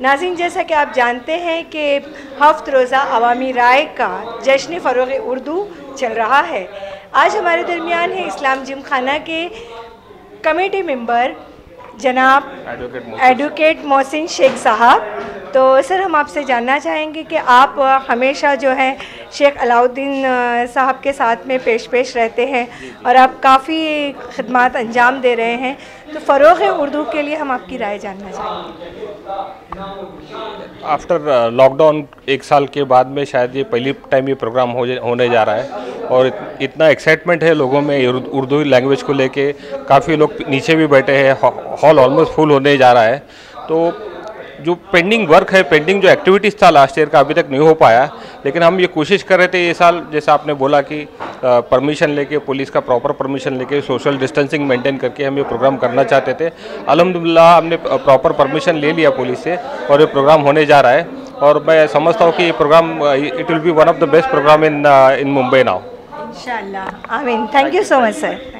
नाज़रीन, जैसा कि आप जानते हैं कि हफ्त रोज़ा अवामी राय का जश्न फ़रोग़ उर्दू चल रहा है। आज हमारे दरमियान है इस्लाम जिमखाना के कमेटी मेंबर जनाब एडवोकेट मोहसिन शेख साहब। तो सर, हम आपसे जानना चाहेंगे कि आप हमेशा जो है शेख अलाउद्दीन साहब के साथ में पेश रहते हैं और आप काफ़ी खिदमात अंजाम दे रहे हैं, तो फ़रोग़ उर्दू के लिए हम आपकी राय जानना चाहेंगे। आफ्टर लॉकडाउन 1 साल के बाद में शायद ये पहली टाइम ये प्रोग्राम होने जा रहा है और इतना एक्साइटमेंट है लोगों में उर्दू लैंग्वेज को लेके। काफ़ी लोग नीचे भी बैठे हैं, हॉल ऑलमोस्ट फुल होने जा रहा है। तो जो पेंडिंग वर्क है, पेंडिंग जो एक्टिविटीज़ था लास्ट ईयर का, अभी तक नहीं हो पाया, लेकिन हम ये कोशिश कर रहे थे ये साल, जैसा आपने बोला कि परमिशन लेके, पुलिस का प्रॉपर परमिशन लेके, सोशल डिस्टेंसिंग मेंटेन करके हम ये प्रोग्राम करना चाहते थे। अल्हम्दुलिल्लाह हमने प्रॉपर परमिशन ले लिया पुलिस से और ये प्रोग्राम होने जा रहा है और मैं समझता हूँ कि ये programme it will be one of the best programme in Mumbai now. इंशाअल्लाह, आमीन। Thank you so much sir.